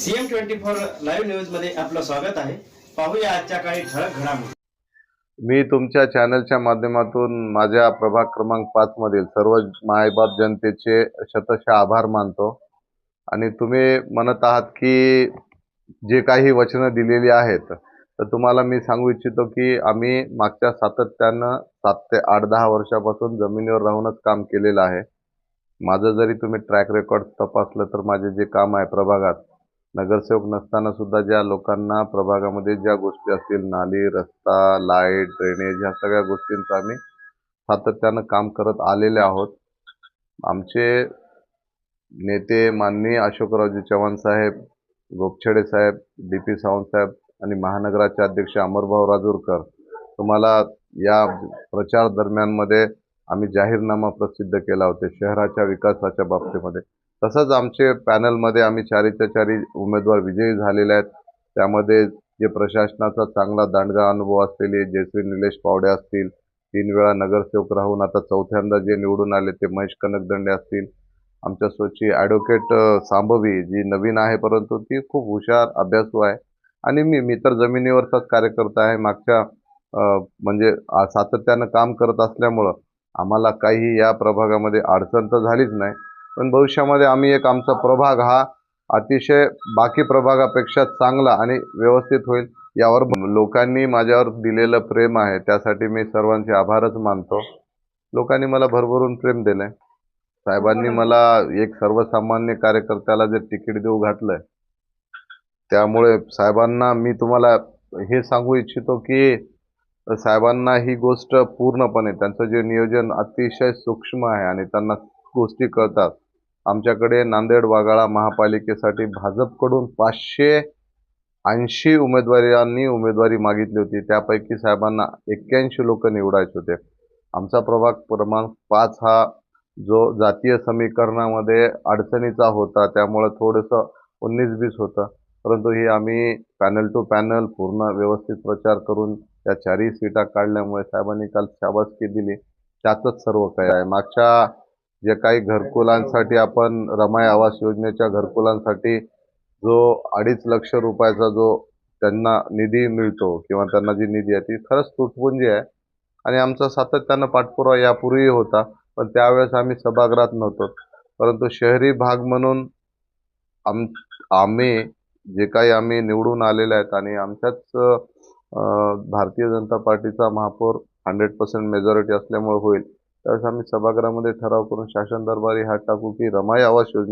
CM24 live news मध्ये आपलं स्वागत आहे. पाहूया आजच्या काही ठळक घडामोडी. मी तुमच्या चॅनलच्या माध्यमातून माझ्या प्रभाग क्रमांक 5 मधील सर्व मायबाप जनतेचे शतशः आभार मानतो आणि तुम्ही म्हणत आहात की जे काही वचनं दिलेली आहेत तर तुम्हाला मी सांगू इच्छितो की आम्ही मागच्या सातत्यानं 7 ते 8-10 वर्षापासून जमिनीवर राहूनच काम केलेलं आहे. माझं जरी तुम्ही ट्रॅक रेकॉर्ड तपासलं तर माझे जे काम आहे प्रभागात नगरसेवक नसताना सुद्धा ज्या लोकांना प्रभागामध्ये ज्या गोष्टी असतील नाली, रस्ता, लाईट, ड्रेनेज ह्या सगळ्या गोष्टींचं आम्ही सातत्यानं काम करत आलेले आहोत. आमचे नेते माननीय अशोकरावजी चव्हाण साहेब, गोपछडे साहेब, DP सावंत साहेब आणि महानगराचे अध्यक्ष अमरभाऊ राजूरकर तुम्हाला या प्रचार दरम्यानमध्ये आम्ही जाहीरनामा प्रसिद्ध केला होता शहराच्या विकासाच्या बाबतीमध्ये. तसंच आमचे पॅनलमध्ये आम्ही चारीच्या चारी उमेदवार विजयी झालेले आहेत. त्यामध्ये जे प्रशासनाचा चांगला दांडगा अनुभव असलेले जयश्री निलेश पावडे असतील, 3 वेळा नगरसेवक राहून आता चौथ्यांदा जे निवडून आले ते महेश कनकदंडे असतील, आमच्या सोची ॲडव्होकेट सांबवी जी नवीन आहे परंतु ती खूप हुशार अभ्यासू आहे आणि मी तर जमिनीवरचाच कार्यकर्ता आहे. मागच्या म्हणजे सातत्यानं काम करत असल्यामुळं आम्हाला काही या प्रभागामध्ये अडचण तर झालीच नाही, पण भविष्यामध्ये आम्ही एक आमचा प्रभाग हा अतिशय बाकी प्रभागापेक्षा चांगला आणि व्यवस्थित होईल यावर लोकांनी माझ्यावर दिलेलं प्रेम आहे त्यासाठी मी सर्वांचे आभारच मानतो. लोकांनी मला भरभरून प्रेम दिलंय. साहेबांनी मला एक सर्वसामान्य कार्यकर्त्याला जे तिकीट देऊ घातलंय त्यामुळे साहेबांना मी तुम्हाला हे सांगू इच्छितो की साहेबांना ही गोष्ट पूर्णपणे त्यांचं जे नियोजन अतिशय सूक्ष्म आहे आणि त्यांना गोष्टी कळतात. आमच्याकडे नांदेड वाघाळा महापालिकेसाठी भाजपकडून 580 उमेदवारी मागितली होती. त्यापैकी साहेबांना 81 लोक निवडायचे होते. आमचा प्रभाग क्रमांक 5 हा जो जातीय समीकरणामध्ये अडचणीचा होता त्यामुळे थोडंसं 19-20 होतं, परंतु हे आम्ही पॅनल टू पॅनल पूर्ण व्यवस्थित प्रचार करून त्या 4ही सीटा काढल्यामुळे साहेबांनी काल शाबासकी दिली. त्यातच सर्व काही आहे. मागच्या जे काही घरकुलांसाठी आपण रमाई आवास योजनेच्या घरकुलांसाठी जो 2.5 लक्ष रुपयाचा जो त्यांना निधी मिळतो किंवा त्यांना जी निधी आहे ती खरंच तुटपुंजी आहे आणि आमचा सातत्यानं पाठपुरावा यापूर्वी होता, पण त्यावेळेस आम्ही सभागृहात नव्हतो. परंतु शहरी भाग म्हणून आम्ही जे काही आम्ही निवडून आलेले आहेत आणि आमच्याच भारतीय जनता पार्टीचा महापौर 100% मेजॉरिटी असल्यामुळे होईल त्यावेळेस आम्ही सभागृहामध्ये ठराव करून शासन दरबारी हात टाकू की रमाई आवास योजना